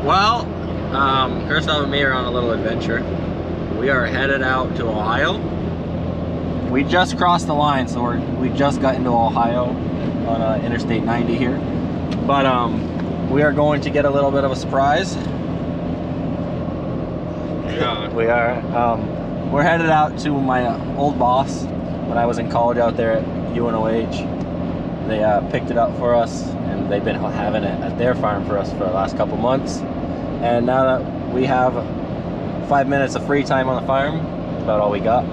Well, Christoph and me are on a little adventure. We are headed out to Ohio. We just crossed the line, so we just got into Ohio on Interstate 90 here. But we are going to get a little bit of a surprise. Yeah. We are. We're headed out to my old boss when I was in college out there at UNOH. They picked it up for us, and they've been having it at their farm for us for the last couple months. And now that we have 5 minutes of free time on the farm, that's about all we got.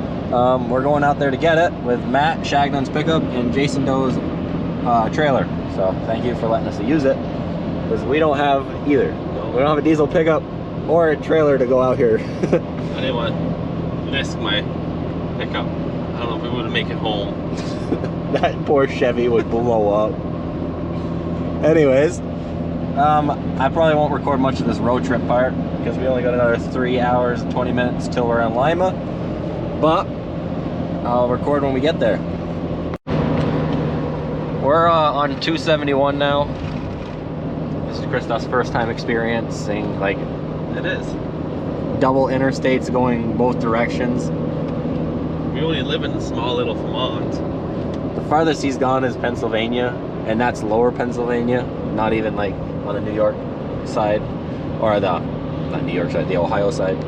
We're going out there to get it with Matt Shagnun's pickup and Jason Doe's trailer. So thank you for letting us use it, because we don't have either. We don't have a diesel pickup or a trailer to go out here. I didn't want to risk my pickup. I don't know if we would make it home. That poor Chevy would blow up. Anyways, I probably won't record much of this road trip part because we only got another 3 hours and 20 minutes till we're in Lima. But I'll record when we get there. We're on 271 now. This is Christoph's first time experiencing like It is. double interstates going both directions. We only live in a small little Vermont. The farthest he's gone is Pennsylvania, and that's lower Pennsylvania, not even like on the New York side, or the, not New York side, the Ohio side.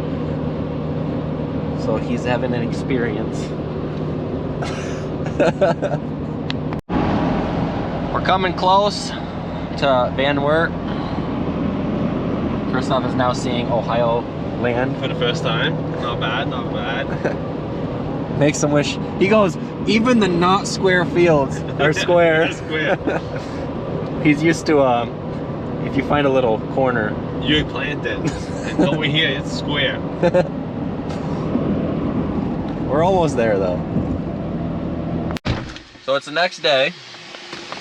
So he's having an experience. We're coming close to Van Wert. Christoph is now seeing Ohio land. For the first time. Not bad, not bad. Makes him wish. He goes, even the not square fields are square. They're square. He's used to, if you find a little corner. You plant it. And over here, it's square. We're almost there though. So it's the next day.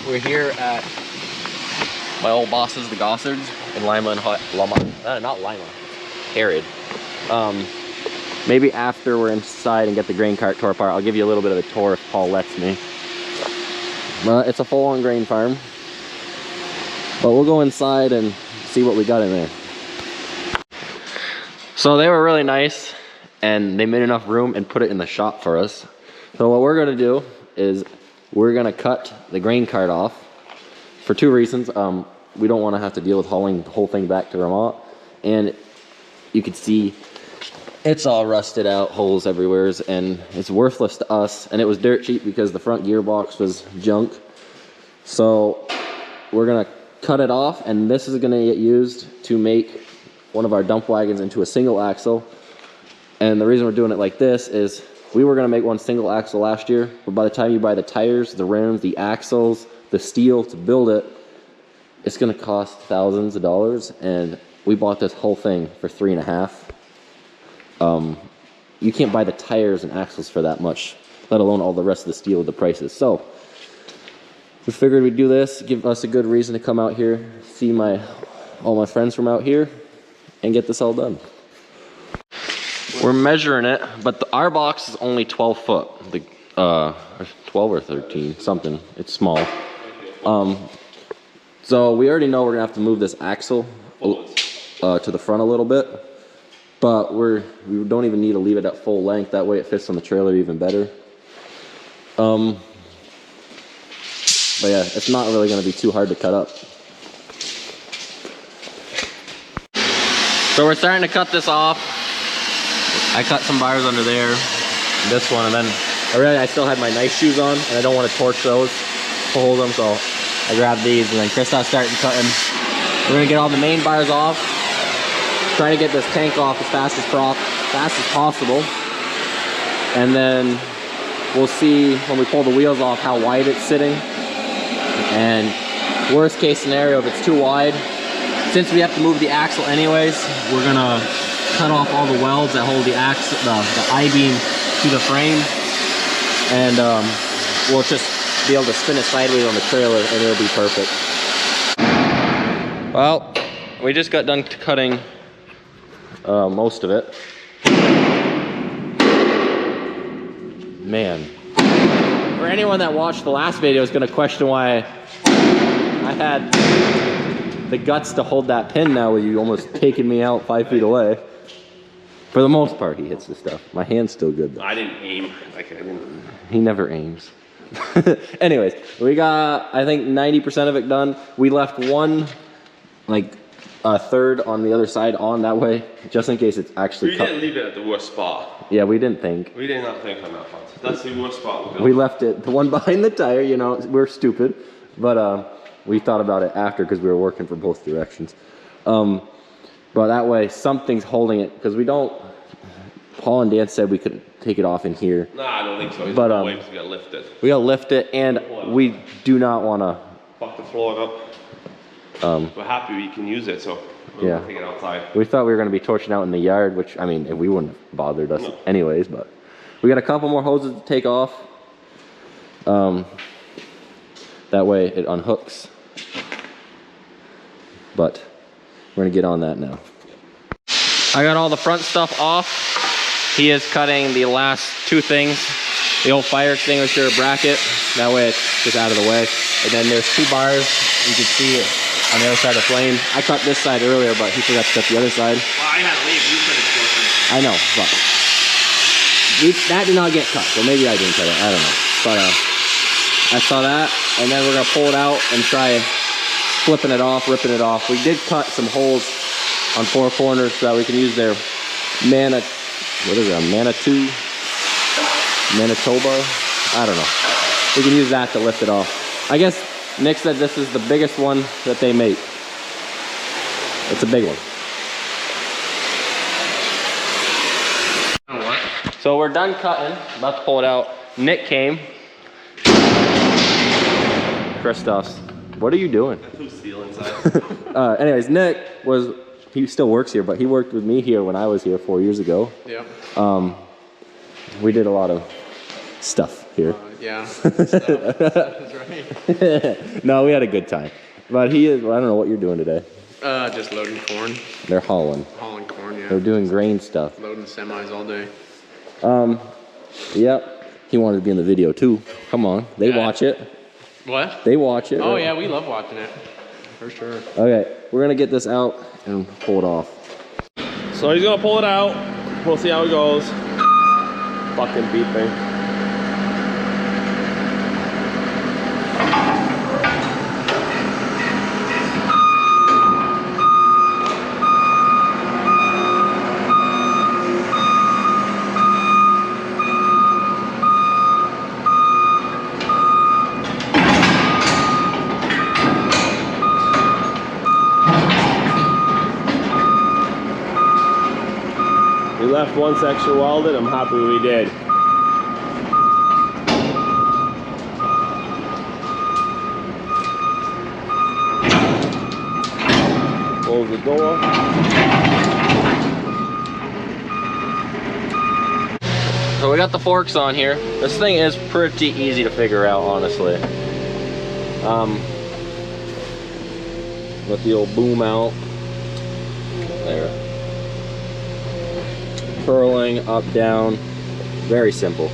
We're here at my old bosses, the Gossards, in Lima and not Lima, Herod. Maybe after we're inside and get the grain cart tore apart, I'll give you a little bit of a tour if Paul lets me. It's a full-on grain farm. But we'll go inside and see what we got in there. So they were really nice, and they made enough room and put it in the shop for us. So what we're gonna do is we're gonna cut the grain cart off for two reasons. We don't wanna have to deal with hauling the whole thing back to Vermont. And you can see it's all rusted out, holes everywhere, and it's worthless to us. And it was dirt cheap because the front gearbox was junk. So we're gonna cut it off, and this is gonna get used to make one of our dump wagons into a single axle. And the reason we're doing it like this is we were gonna make one single axle last year, but by the time you buy the tires, the rims, the axles, the steel to build it, it's gonna cost thousands of dollars, and we bought this whole thing for $3.5. You can't buy the tires and axles for that much, let alone all the rest of the steel with the prices. So we figured we'd do this, give us a good reason to come out here, see all my friends from out here, and get this all done. We're measuring it, but our box is only 12 foot, 12 or 13, something. It's small. So we already know we're gonna have to move this axle to the front a little bit, but we don't even need to leave it at full length. That way it fits on the trailer even better. But yeah, it's not really gonna be too hard to cut up. So we're starting to cut this off. I cut some bars under there, this one, and then I still had my nice shoes on, and I don't want to torch those to hold them, so I grabbed these, and then Christoph started cutting. We're gonna get all the main bars off, try to get this tank off as fast as possible, and then we'll see when we pull the wheels off how wide it's sitting. And worst case scenario, if it's too wide, since we have to move the axle anyways, we're gonna cut off all the welds that hold the axle, the I-beam to the frame, and we'll just be able to spin it sideways on the trailer, and it'll be perfect. Well, we just got done cutting most of it. Man, for anyone that watched the last video is going to question why I had the guts to hold that pin now with you almost taking me out 5 feet away. For the most part, he hits the stuff. My hand's still good though. I didn't aim. Like, I didn't. He never aims. Anyways, we got, I think 90% of it done. We left one, like a third on the other side on that way, just in case it's actually cut. We didn't leave it at the worst spot. Yeah, we didn't think. We did not think on that part. That's the worst spot. We left it, the one behind the tire, you know, we're stupid. But we thought about it after because we were working for both directions. But that way, something's holding it, because we don't, Paul and Dan said we could take it off in here. Nah, I don't think so. But we gotta lift it. We gotta lift it, and we do not want to Fuck the floor up. We're happy we can use it, so we'll take it outside. We thought we were going to be torching out in the yard, which, I mean, we wouldn't have bothered us anyways, but we got a couple more hoses to take off. That way it unhooks. But we're going to get on that now. I got all the front stuff off. He is cutting the last two things. The old fire extinguisher bracket. That way it's just out of the way. And then there's two bars. You can see it on the other side of the flame. I cut this side earlier, but he forgot to cut the other side. Well, I had to leave. You couldn't force it. I know, but that did not get cut, so maybe I didn't cut it. I don't know. But I saw that, and then we're gonna pull it out and try flipping it off, ripping it off. We did cut some holes on four corners so that we can use their Manitoba? I don't know. We can use that to lift it off. I guess Nick said this is the biggest one that they make. It's a big one. What? So we're done cutting, about to pull it out. Nick came. Christoph's. What are you doing? That's who's steel inside. Anyways, Nick he still works here, but he worked with me here when I was here 4 years ago. Yeah. We did a lot of stuff here. Yeah. That's right. No, we had a good time. But I don't know what you're doing today. Just loading corn. They're hauling. Hauling corn, yeah. They're doing grain stuff. Loading semis all day. Yep. He wanted to be in the video too. Come on. They watch it. What? They watch it. Oh right? Yeah, we love watching it. For sure. Okay, we're gonna get this out and pull it off. So he's gonna pull it out. We'll see how it goes. Fucking beeping. We left one section welded. I'm happy we did. Close the door. So we got the forks on here. This thing is pretty easy to figure out, honestly. Let the old boom out. There. Curling, up, down. Very simple.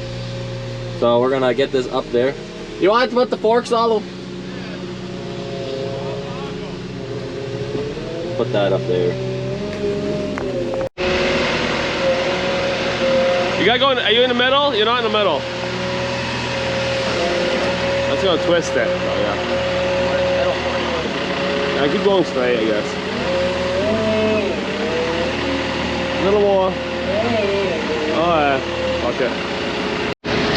So we're gonna get this up there. You want to put the forks all over? Put that up there. You gotta go in, are you in the middle? You're not in the middle. That's gonna twist it. Oh, yeah. I keep going straight, I guess. A little more. Oh yeah. Okay.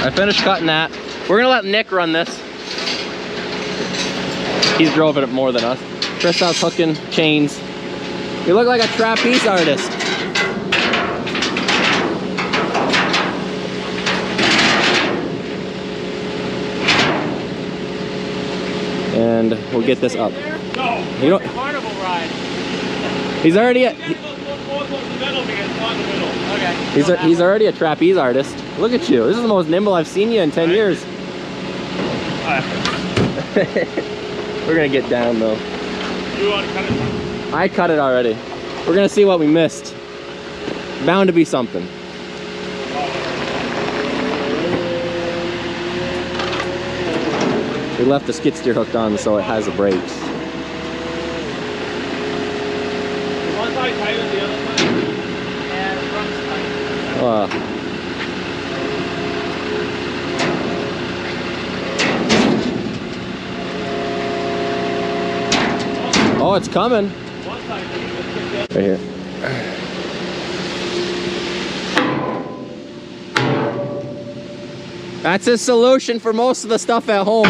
I finished cutting that. We're gonna let Nick run this. He's drove it more than us. Christoph's hooking chains. You look like a trapeze artist. And we'll get this up. No. You don't. Carnival ride. He's already a, Okay. he's already a trapeze artist. Look at you. This is the most nimble I've seen you in 10 years. We're gonna get down though. You want to cut it? I cut it already. We're gonna see what we missed. Bound to be something. We left the skid steer hooked on so it has the brakes. right tire on the other side? Yeah, the front's tight. Oh, it's coming. One side, Right here. That's his solution for most of the stuff at home.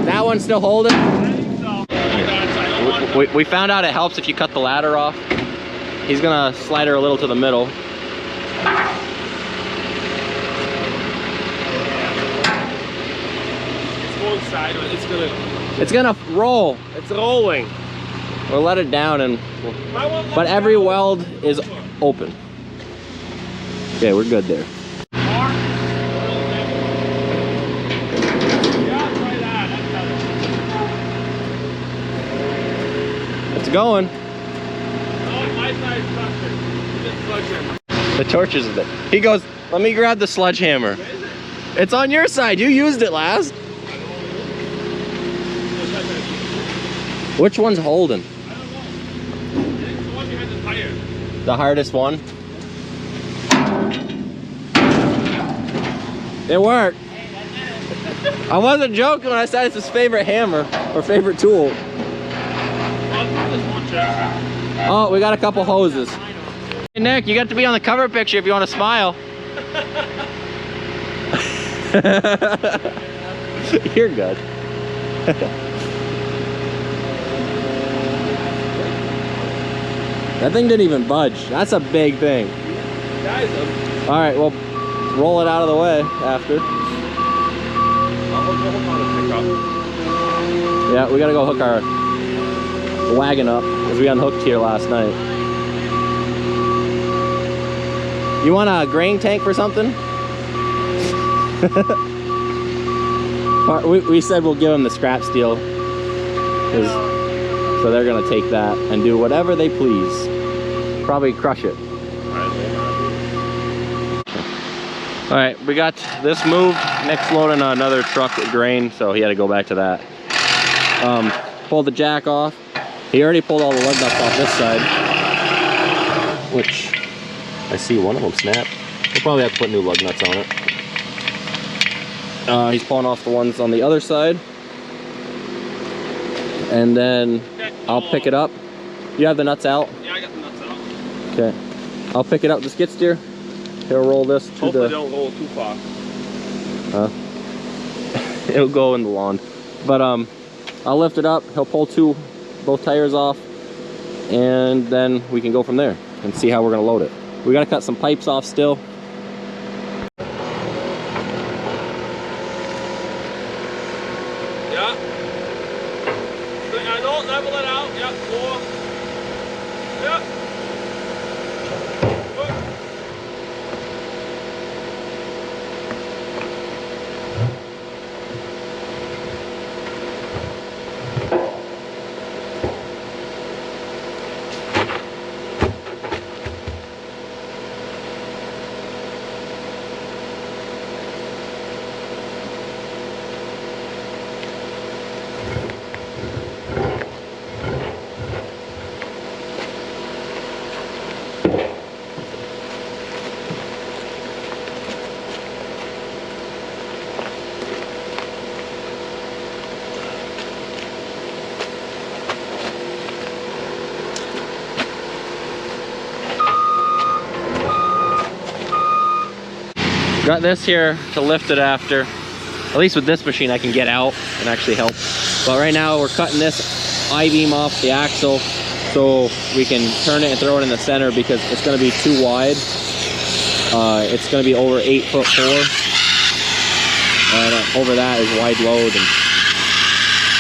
That one's still holding. We found out it helps if you cut the ladder off. He's gonna slide her a little to the middle. It's going sideways. It's gonna roll. It's rolling. We'll let it down and but every weld is open. Okay, we're good there. Yeah, try that. It's going. Oh, my side's structure. It's structure. The torch is there. He goes, let me grab the sledgehammer. It's on your side. You used it last. Which one's holding? I don't know. It's the one behind the tire. The hardest one? It worked. I wasn't joking when I said it's his favorite hammer or favorite tool. Oh, we got a couple hoses. Hey Nick, you got to be on the cover picture if you want to smile. You're good. That thing didn't even budge. That's a big thing. All right, well, roll it out of the way after. Yeah, we gotta go hook our wagon up because we unhooked here last night. You want a grain tank for something? We said we'll give them the scrap steel, so they're gonna take that and do whatever they please. Probably crush it. All right, we got this moved. Nick's loading another truck with grain, so he had to go back to that. Pulled the jack off. He already pulled all the lug nuts off this side, which I see one of them snap. We'll probably have to put new lug nuts on it. He's pulling off the ones on the other side, and then I'll pick it up. You have the nuts out? Yeah, I got the nuts out. Okay, I'll pick it up the skid steer. He'll roll this to Hopefully the. don't roll too far. It'll go in the lawn, but I'll lift it up. He'll pull both tires off, and then we can go from there and see how we're gonna load it. We gotta cut some pipes off still. Yeah. I know, level it out. Yeah, 4. Yeah. Good. Got this here to lift it after. At least with this machine I can get out and actually help. But right now we're cutting this I-beam off the axle so we can turn it and throw it in the center because it's going to be too wide. It's going to be over 8'4". And over that is wide load, and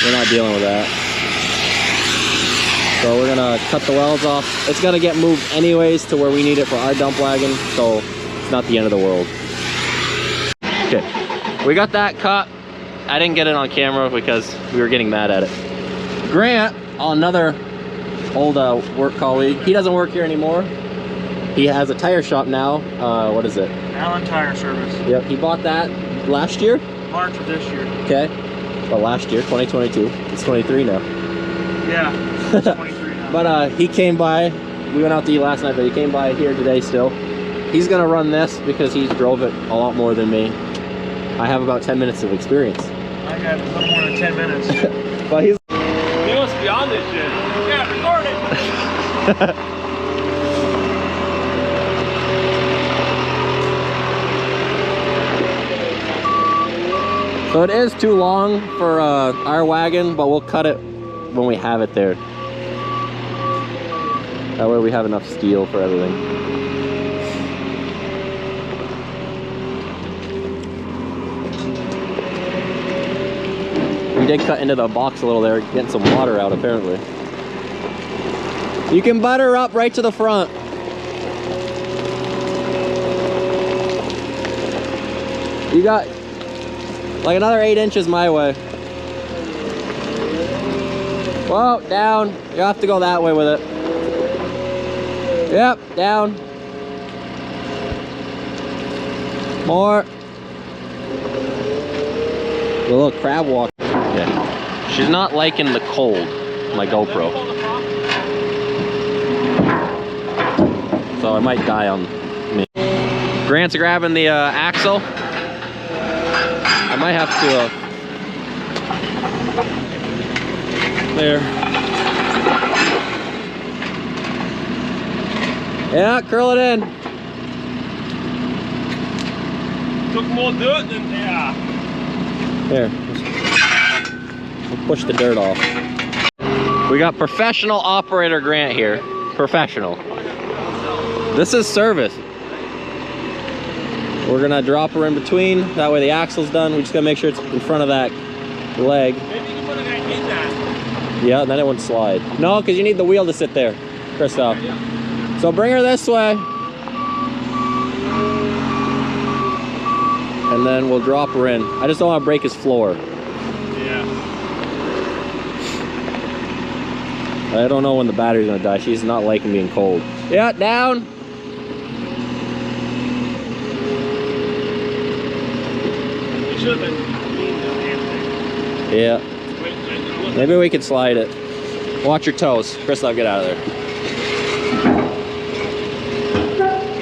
we're not dealing with that. So we're gonna cut the welds off. It's gonna get moved anyways to where we need it for our dump wagon, so it's not the end of the world. Okay, we got that cut. I didn't get it on camera because we were getting mad at it. Grant, another old work colleague, he doesn't work here anymore. He has a tire shop now. What is it? Allen Tire Service. Yep, he bought that last year. March of this year. Okay. Well, last year, 2022. It's 23 now. Yeah, it's 23 now. But he came by. We went out to eat last night, but he came by here today still. He's gonna run this because he's drove it a lot more than me. I have about 10 minutes of experience. I got a little more than 10 minutes. But he's... He wants to be on this shit. Yeah, record it. So it is too long for our wagon, but we'll cut it when we have it there. That way we have enough steel for everything. We did cut into the box a little there, getting some water out apparently. You can butter up right to the front. You got like another 8 inches my way. Whoa, down. You have to go that way with it. Yep, down. More. A little crab walk. Okay. She's not liking the cold, my GoPro. So I might die on me. Grant's grabbing the axle. I might have to, there. Yeah, curl it in. Took more dirt than, yeah. Here, we'll push the dirt off. We got professional operator Grant here. Professional. This is service. We're gonna drop her in between. That way the axle's done. We just gotta make sure it's in front of that leg. Maybe you can put it in that. Yeah, then it won't slide. No, because you need the wheel to sit there, Christoph. Yeah. So bring her this way. And then we'll drop her in. I just don't want to break his floor. Yeah. I don't know when the battery's gonna die. She's not liking being cold. Yeah, down. You should have been. Yeah. Maybe we can slide it. Watch your toes. Christoph, get out of there.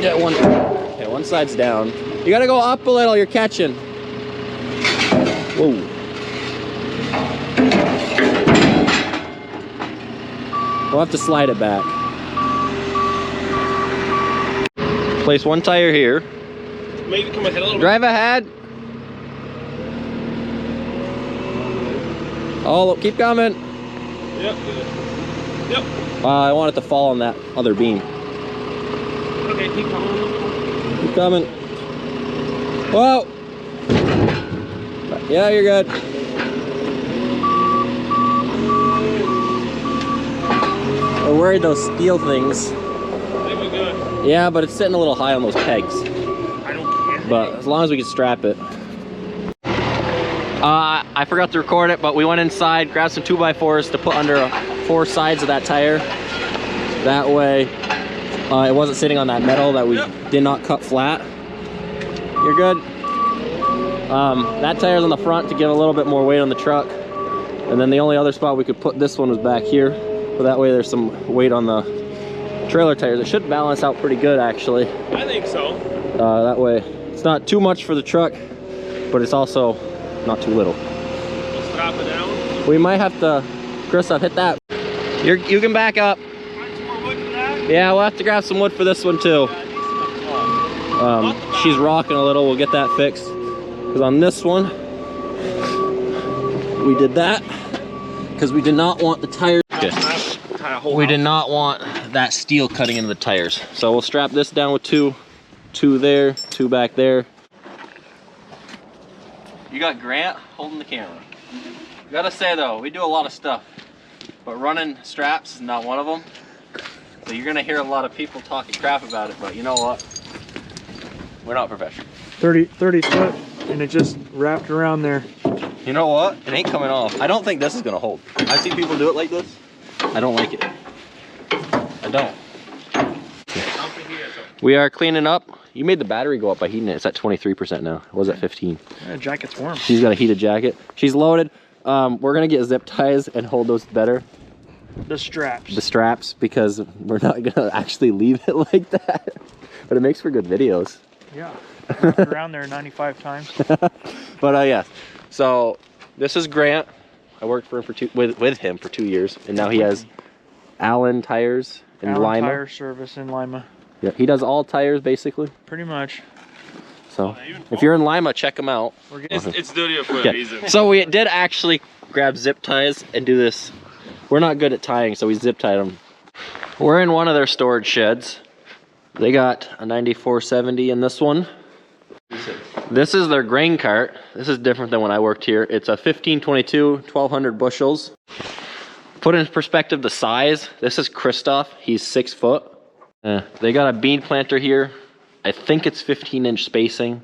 Get one. Okay, one side's down. You gotta go up a little, you're catching. Whoa. We'll have to slide it back. Place one tire here. Maybe come ahead a little Drive ahead. Oh, keep coming. bit. Yep. Yep. I want it to fall on that other beam. Okay, keep coming. Keep coming. Whoa. Yeah, you're good. We're worried those steel things. I think we're good. Yeah, but it's sitting a little high on those pegs. I don't care. But as long as we can strap it. I forgot to record it, but we went inside, grabbed some 2x4s to put under 4 sides of that tire. That way, it wasn't sitting on that metal that we did not cut flat. You're good. That tire's on the front to give a little bit more weight on the truck. And then the only other spot we could put this one was back here. But that way there's some weight on the trailer tires. It should balance out pretty good, actually. I think so. That way, it's not too much for the truck, but it's also not too little. Let's drop it down. We might have to, Christoph, hit that. You can back up. Find some more wood for that. Yeah, we'll have to grab some wood for this one too. She's rocking a little. We'll get that fixed. Because on this one, we did that because we did not want the tires. Okay. We did not want that steel cutting into the tires. So we'll strap this down with two there, 2 back there. You got Grant holding the camera. Gotta say though, we do a lot of stuff, but running straps is not one of them. So you're gonna hear a lot of people talking crap about it, but you know what? We're not professional. 30 foot, and it just wrapped around there. You know what? It ain't coming off. I don't think this is gonna hold. I've seen people do it like this. I don't like it. I don't. We are cleaning up. You made the battery go up by heating it. It's at 23% now. It was at 15. Yeah, jacket's warm. She's got a heated jacket. She's loaded. we're gonna get zip ties and hold those better. The straps. The straps, because we're not gonna actually leave it like that. But it makes for good videos. Yeah. Wrapped around there 95 times. But yes. So this is Grant. I worked for him with him for 2 years, and now he has Allen Tires in Allen Lima. Tire Service in Lima. Yeah, he does all tires basically. Pretty much. So if you're in Lima, check him out. It's studio for a Yeah. reason. So we did actually grab zip ties and do this. We're not good at tying, so we zip tied them. We're in one of their storage sheds. They got a 9470 in this one. This is their grain cart. This is different than when I worked here. It's a 1522, 1200 bushels. Put in perspective the size. This is Christoph. He's 6 foot. They got a bean planter here. I think it's 15-inch spacing.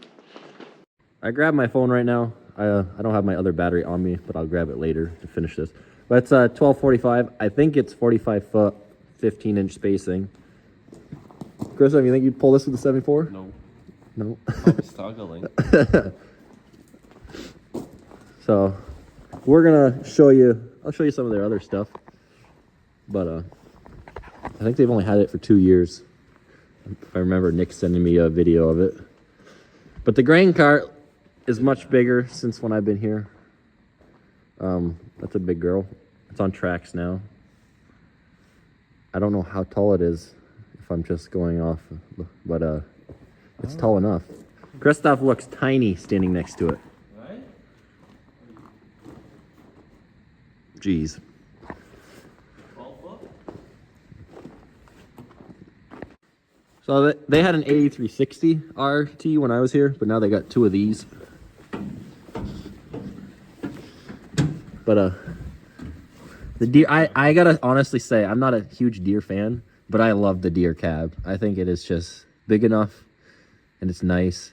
I grabbed my phone right now. I don't have my other battery on me, but I'll grab it later to finish this. But it's 1245. I think it's 45 foot, 15-inch spacing. Christoph, you think you'd pull this with the 74? No. No. I'm struggling. So we're gonna show you. I'll show you some of their other stuff. But I think they've only had it for 2 years. If I remember Nick sending me a video of it. But the grain cart is much bigger since when I've been here. That's a big girl. It's on tracks now. I don't know how tall it is if I'm just going off, but it's tall enough. Christoph looks tiny standing next to it. Right? Jeez. 12 foot? So they had an 8360 RT when I was here, but now they got 2 of these. But the deer, I gotta honestly say, I'm not a huge deer fan, but I love the deer cab. I think it is just big enough and it's nice.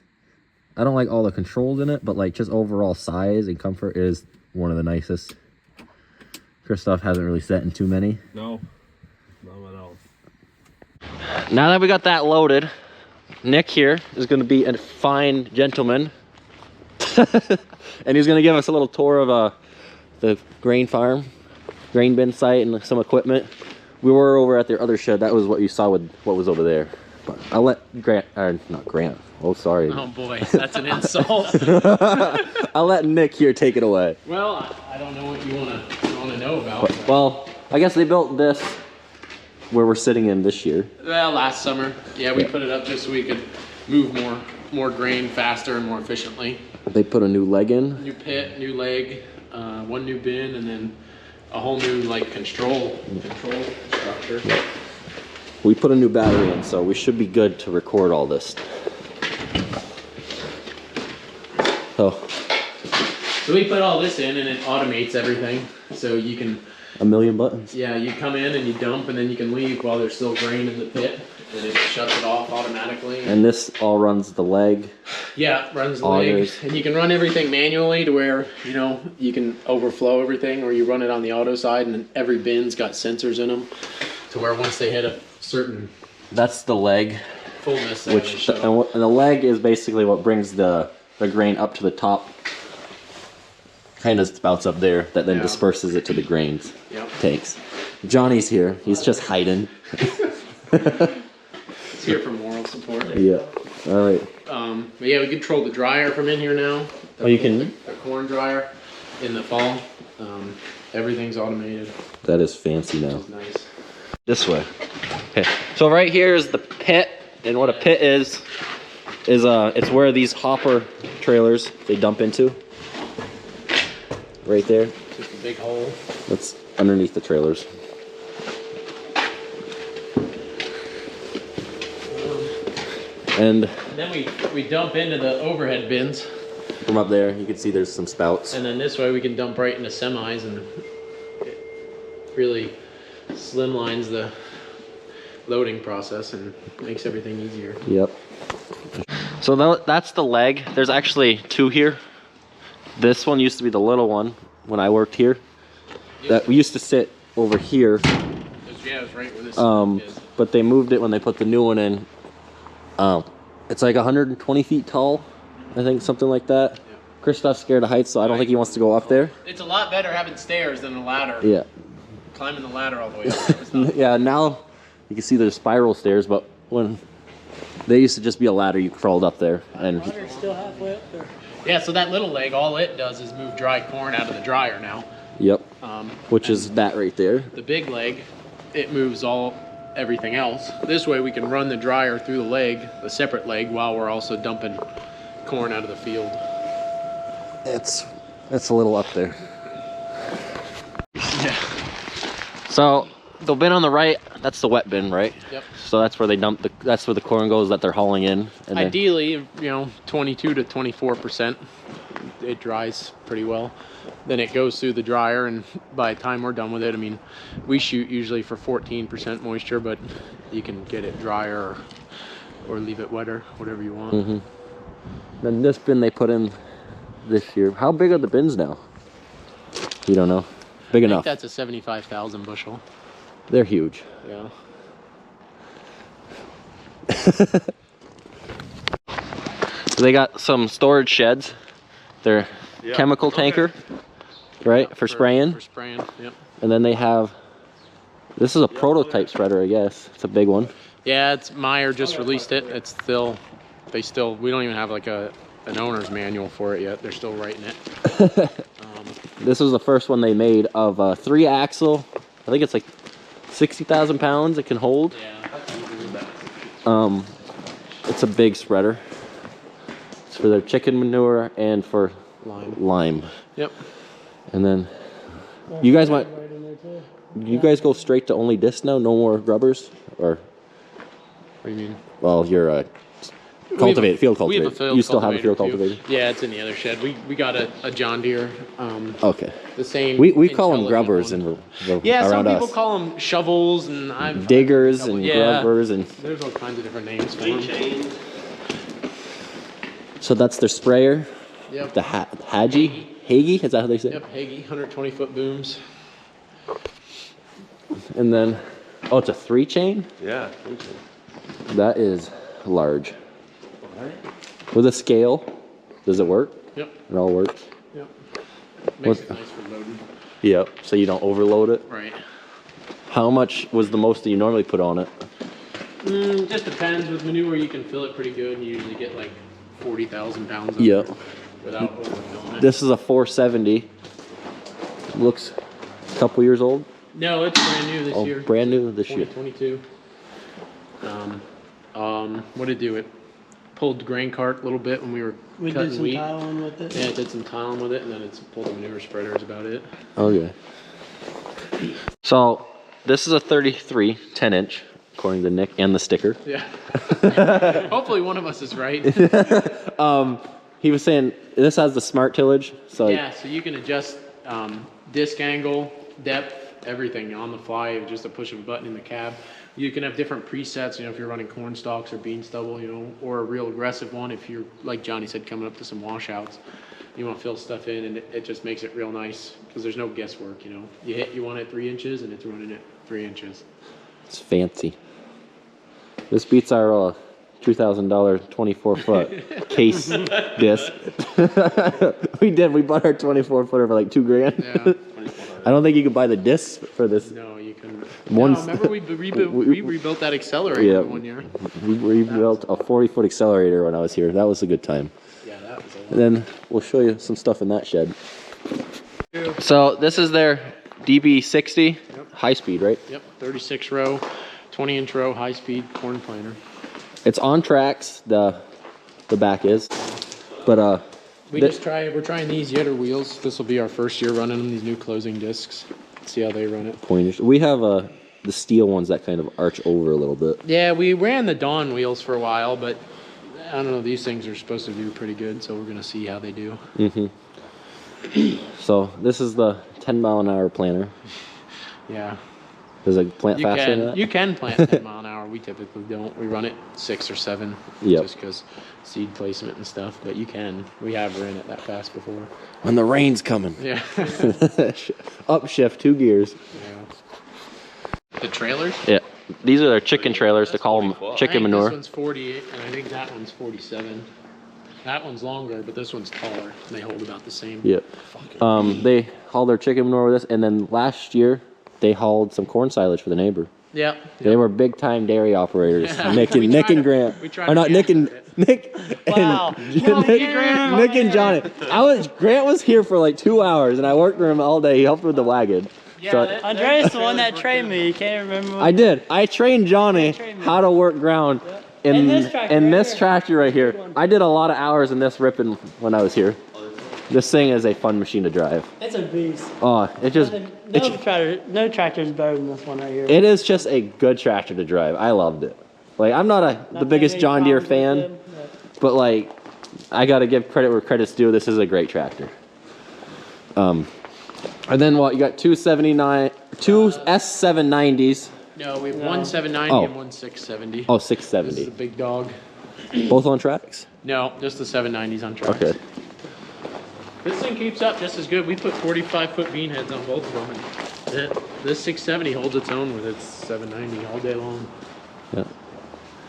I don't like all the controls in it, but like just overall size and comfort is one of the nicest. Christoph hasn't really sat in too many. No. No at all. Now that we got that loaded, Nick here is going to be a fine gentleman. And he's going to give us a little tour of the grain farm, grain bin site, and some equipment. We were over at their other shed. That was what you saw with what was over there. But I'll let Grant, or not Grant. Oh, sorry. Oh boy, that's an insult. I'll let Nick here take it away. Well, I don't know what you wanna know about. Well, I guess they built this where we're sitting in this year. Well, last summer, yeah, we put it up just so we could move more grain faster and more efficiently. They put a new leg in. New pit, new leg, one new bin, and then a whole new like control structure. We put a new battery in, so we should be good to record all this. So we put all this in, and it automates everything. So you can, A million buttons. yeah, you come in and you dump, and then you can leave while there's still grain in the pit, and it shuts it off automatically. And this all runs the leg. Yeah, it runs the leg, Augers. and you can run everything manually to where, you know, you can overflow everything, or you run it on the auto side, and then every bin's got sensors in them, to where once they hit a certain That's the leg, fullness, they which shut off. and the leg is basically what brings the grain up to the top. Kind of spouts up there that then Yeah. disperses it to the grains Yep. tanks. Johnny's here. He's just hiding. It's here for moral support. Yeah. All right. But yeah, we control the dryer from in here now. Oh, you can. The corn dryer in the fall. Everything's automated. That is fancy now. It's nice. This way. Okay. So right here is the pit, and what a pit is it's where these hopper trailers they dump into. Right there. Just a big hole. That's underneath the trailers. And And then we dump into the overhead bins, from up there, you can see there's some spouts. and then this way we can dump right into semis, and it really slimlines the loading process and makes everything easier. Yep. So that's the leg. There's actually 2 here. This one used to be the little one when I worked here. That we used to sit over here. Yeah, it's right where this is. But they moved it when they put the new one in. It's like 120 feet tall, I think, something like that. Christoph's scared of heights, so I don't think he wants to go up there. It's a lot better having stairs than a ladder. Yeah. Climbing the ladder all the way up. It's not Yeah, now you can see there's spiral stairs, but when they used to just be a ladder, you crawled up there. And Water's still halfway up there. Yeah, so that little leg, all it does is move dry corn out of the dryer now. yep, Um, which is that right there. the big leg, it moves everything else. This way we can run the dryer through the leg, the separate leg, while we're also dumping corn out of the field. It's a little up there. Yeah. So the bin on the right, that's the wet bin, right? Yep. So that's where they dump that's where the corn goes that they're hauling in. And then, Ideally, 22 to 24%. It dries pretty well. Then it goes through the dryer, and by the time we're done with it, I mean, we shoot usually for 14% moisture, but you can get it drier or leave it wetter, whatever you want. then this bin they put in this year. How big are the bins now? You don't know. Big I enough. think that's a 75,000 bushel. They're huge. Yeah. So they got some storage sheds. They're chemical tanker, right? For spraying. For spraying, yep. And then they have, this is a prototype spreader, I guess. It's a big one. Yeah, it's Meyer just released it. It's still, we don't even have like an owner's manual for it yet. They're still writing it. This was the first one they made of a 3-axle. I think it's like 60,000 pounds it can hold. Yeah. It's a big spreader. It's for their chicken manure and for lime. Yep. And then you guys go straight to only disc now? No more grubbers? Or, What do you mean? well, you're a field cultivator. We have a field You still have a cultivator, field too. cultivator? Yeah, it's in the other shed. We got a John Deere. Okay. The same. We call them intelligent grubbers one. around some people us. call them shovels, and I've Diggers and yeah. grubbers and There's all kinds of different names for them. so that's their sprayer. Yep. The Hagee, is that how they say it? Yep. Hagee 120-foot booms. And then, oh, it's a 3-chain? Yeah. That is large. With a scale, does it work? Yep. It all works? Yep. Makes it nice for loading. Yep, so you don't overload it. Right. How much was the most that you normally put on it? Just depends. With manure, you can fill it pretty good. You usually get like 40,000 pounds of Yep. it without overfilling it. This is a 470. Looks a couple years old. No, it's brand new this year. Brand new this year. 2022. What did it do? It pulled the grain cart a little bit when we were We cutting did some wheat. tiling with it. Yeah, it did some tiling with it, and then it's pulled the manure spreader is about it. Okay. So this is a 33 10-inch, according to Nick and the sticker. Yeah. Hopefully one of us is right. He was saying this has the smart tillage, so Yeah, so you can adjust disc angle, depth, everything on the fly with just a push of a button in the cab. You can have different presets, if you're running corn stalks or bean stubble, or a real aggressive one if you're, like Johnny said, coming up to some washouts. You want to fill stuff in, and it just makes it real nice because there's no guesswork, You want it 3 inches, and it's running it 3 inches. it's fancy. This beats our $2,000 24-foot case disc. We bought our 24-footer for like $2,000. Yeah. I don't think you could buy the discs for this. No, you can. Once- No, remember we rebuilt that accelerator one year. We rebuilt a 40-foot accelerator when I was here. That was a good time. Yeah, that was a lot. And then we'll show you some stuff in that shed. So this is their DB60 high speed, right? Yep, 36 row, 20-inch row, high-speed corn planter. It's on tracks. The back is, but We're trying these Yetter wheels. This will be our first year running them, these new closing discs. See how they run it. pointers. We have the steel ones that kind of arch over a little bit. Yeah, we ran the Dawn wheels for a while, but I don't know, these things are supposed to do pretty good, so we're going to see how they do. So this is the 10-mile-an-hour planter. Yeah. Does it plant faster than that? You can plant 10 mile an hour. We typically don't. We run it 6 or 7 Yep. just because seed placement and stuff, but you can. We have ran it that fast before. When the rain's coming. Yeah. Upshift 2 gears. The trailers? Yeah. These are their chicken trailers. They call them I chicken think manure. This one's 48, and I think that one's 47. That one's longer, but this one's taller. And they hold about the same. Yep. They haul their chicken manure with us, and then last year they hauled some corn silage for the neighbor. Yep. They were big time dairy operators. Yeah. Nick We and tried to- Grant. we tried Or to not Nick and capture it. Nick. Wow. And Nick and Johnny. Grant was here for like 2 hours, and I worked for him all day. He helped with the wagon. Yeah, So- Andreas the one that trained me. You can't remember. I did. I trained Johnny trained me. how to work ground in And this tractor right this here. tractor right here. I did a lot of hours in this ripping when I was here. This thing is a fun machine to drive. It's a beast. Oh, it just No tractor is better than this one right here. it is just a good tractor to drive. I loved it. Like I'm not the Not biggest many John Deere problems fan, with them, but like I gotta give credit where credit's due. This is a great tractor. And then what? You got two S790s. No, we have one 790 Oh. and one 670. Oh, This is a 670. big dog. Both on tracks. No, just the 790s on track. Okay. This thing keeps up just as good. We put 45-foot bean heads on both of them. And this 670 holds its own with its 790 all day long. Yeah.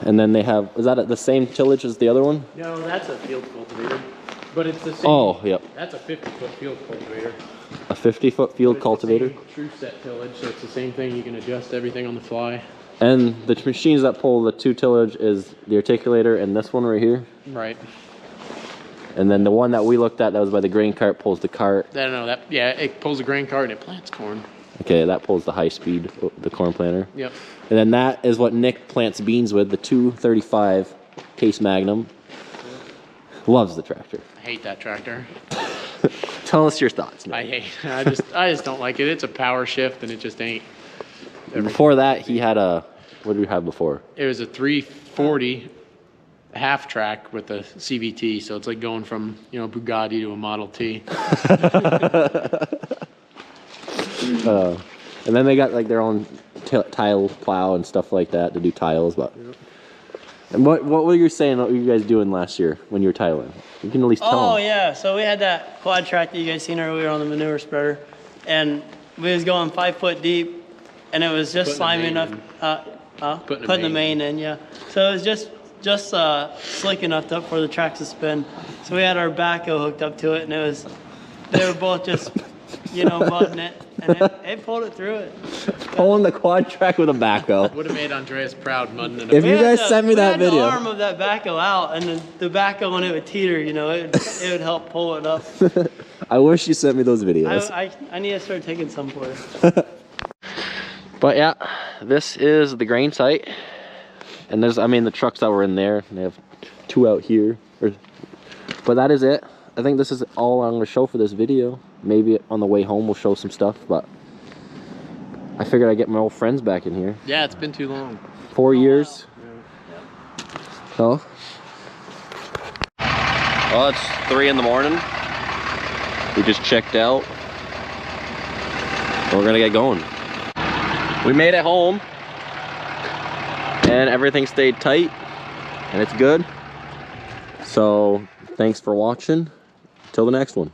And then they have, is that at the same tillage as the other one? No, that's a field cultivator. But it's the same. Oh, yep. That's a 50-foot field cultivator. A 50-foot field But it's cultivator. the same true set tillage, so it's the same thing. You can adjust everything on the fly. And the machines that pull the two tillage is the articulator and this one right here. Right. And then the one that we looked at that was by the grain cart pulls the cart. I don't know that. Yeah, it pulls a grain cart and it plants corn. Okay, that pulls the high speed, the corn planter. Yep. And then that is what Nick plants beans with, the 235 Case Magnum. Loves the tractor. I hate that tractor. Tell us your thoughts, Nick. I just don't like it. It's a power shift and it just ain't. Before that, he had a, what did we have before? It was a 340 half track with a CVT, so it's like going from Bugatti to a Model T. And then they got like their own tile plow and stuff like that to do tiles. But and what were you saying? What were you guys doing last year when you were tiling? You can at least tell Oh them. yeah, so we had that quad track that you guys seen earlier on the manure spreader, and we was going 5 foot deep, and it was just Putting the slimy main enough. Putting the Putting the main main in, yeah. So it was just slick enough for the tracks to spin. So we had our backhoe hooked up to it, and they were both just butting it, and it pulled it through it. Pulling the quad track with a backhoe. Would have made Andreas proud, mudding it If up. you guys send me that we had video. the arm of that backhoe out, and the backhoe when it would teeter, it would help pull it up. I wish you sent me those videos. I need to start taking some for you. But yeah, this is the grain site. And there's, the trucks that were in there. They have 2 out here. But that is it. I think this is all I'm going to show for this video. Maybe on the way home we'll show some stuff, but I figured I'd get my old friends back in here. Yeah, it's been too long. 4 years. So. Well, it's 3 in the morning. We just checked out. We're gonna get going. We made it home. And everything stayed tight. And it's good. So, thanks for watching. Till the next one.